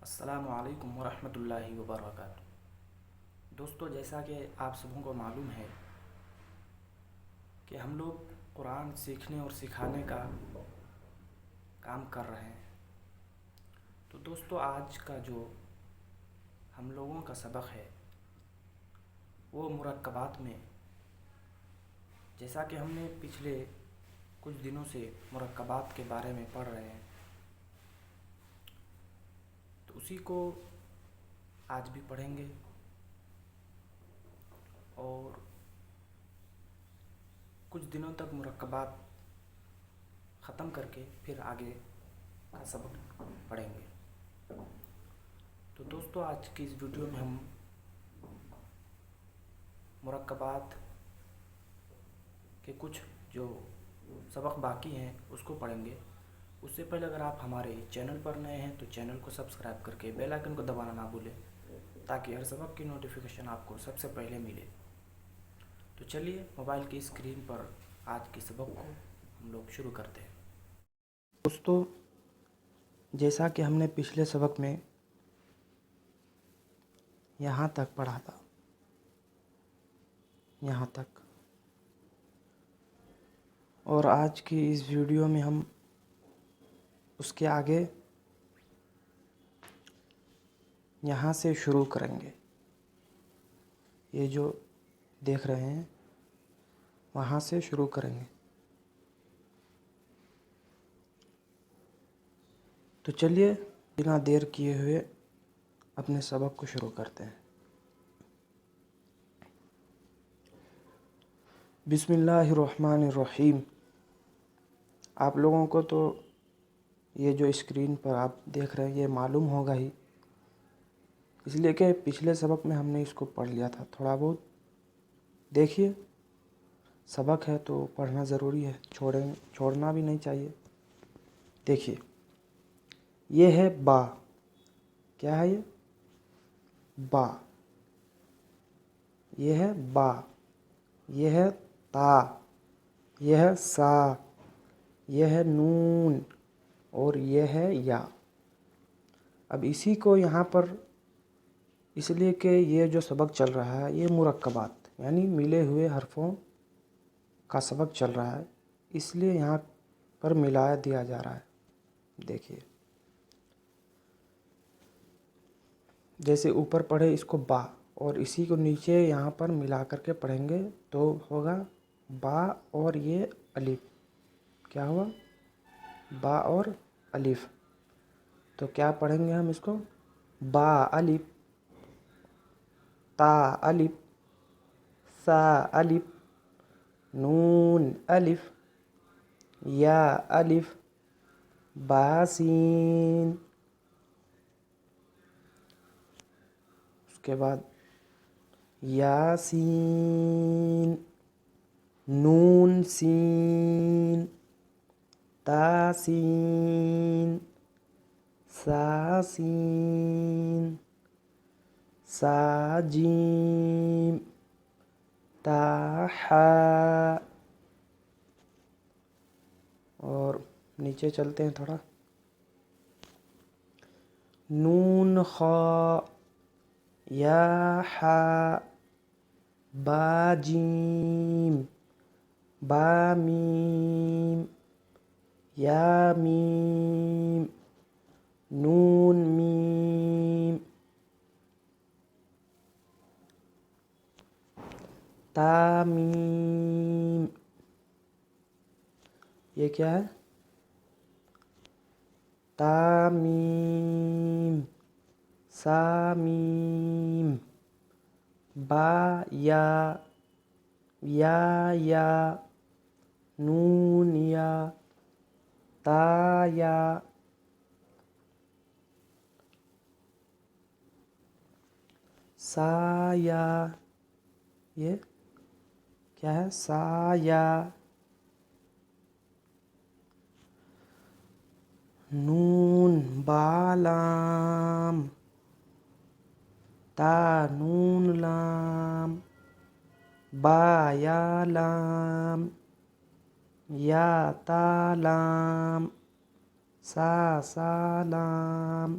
السلام علیکم ورحمۃ اللہ وبرکاتہ۔ دوستو، جیسا کہ آپ سبوں کو معلوم ہے کہ ہم لوگ قرآن سیکھنے اور سکھانے کا کام کر رہے ہیں۔ تو دوستو، آج کا جو ہم لوگوں کا سبق ہے وہ مرکبات میں، جیسا کہ ہم نے پچھلے کچھ دنوں سے مرکبات کے بارے میں پڑھ رہے ہیں، تو اسی کو آج بھی پڑھیں گے اور کچھ دنوں تک مرکبات ختم کر کے پھر آگے کا سبق پڑھیں گے۔ تو دوستو، آج کی اس ویڈیو میں ہم مرکبات کے کچھ جو سبق باقی ہیں اس کو پڑھیں گے۔ اس سے پہلے اگر آپ ہمارے چینل پر نئے ہیں تو چینل کو سبسکرائب کر کے بیل آئیکن کو دبانا نہ بھولیں، تاکہ ہر سبق کی نوٹیفیکیشن آپ کو سب سے پہلے ملے۔ تو چلیے موبائل کی اسکرین پر آج کے سبق کو ہم لوگ شروع کرتے ہیں۔ دوستو، جیسا کہ ہم نے پچھلے سبق میں یہاں تک پڑھا تھا، یہاں تک، اور آج کی اس ویڈیو میں ہم اس کے آگے یہاں سے شروع کریں گے۔ یہ جو دیکھ رہے ہیں وہاں سے شروع کریں گے۔ تو چلیے بنا دیر کیے ہوئے اپنے سبق کو شروع کرتے ہیں۔ بسم اللہ الرحمن الرحیم۔ آپ لوگوں کو تو یہ جو اسکرین پر آپ دیکھ رہے ہیں یہ معلوم ہوگا ہی، اس لیے کہ پچھلے سبق میں ہم نے اس کو پڑھ لیا تھا تھوڑا بہت۔ دیکھیے، سبق ہے تو پڑھنا ضروری ہے، چھوڑنا بھی نہیں چاہیے۔ دیکھیے، یہ ہے با۔ کیا ہے یہ؟ با۔ یہ ہے با۔ یہ ہے تا۔ یہ ہے سا۔ یہ ہے نون اور یہ ہے یا۔ اب اسی کو یہاں پر، اس لیے کہ یہ جو سبق چل رہا ہے یہ مرکبات یعنی ملے ہوئے حرفوں کا سبق چل رہا ہے، اس لیے یہاں پر ملایا دیا جا رہا ہے۔ دیکھیے، جیسے اوپر پڑھے اس کو با، اور اسی کو نیچے یہاں پر ملا کر کے پڑھیں گے تو ہوگا با اور یہ الف۔ کیا ہوا؟ با اور الف۔ تو کیا پڑھیں گے ہم اس کو؟ با الف، تا الف، سا الف، نون الف، یا الف، با سین۔ اس کے بعد یاسین، نون سین، تا سین، سا سین، سا جیم، تا حا۔ اور نیچے چلتے ہیں تھوڑا۔ نون خا، یا حا، با جیم، با میم، یا میم، نون میم، تا میم۔ یہ کیا ہے؟ تا میم، سا میم، با یا، یا، نون یا، تا یا، سا یا۔ یہ کیا ہے؟ سا یا۔ نون با لام، تا نون لام، با یا لام، یا تا لام، سا لام،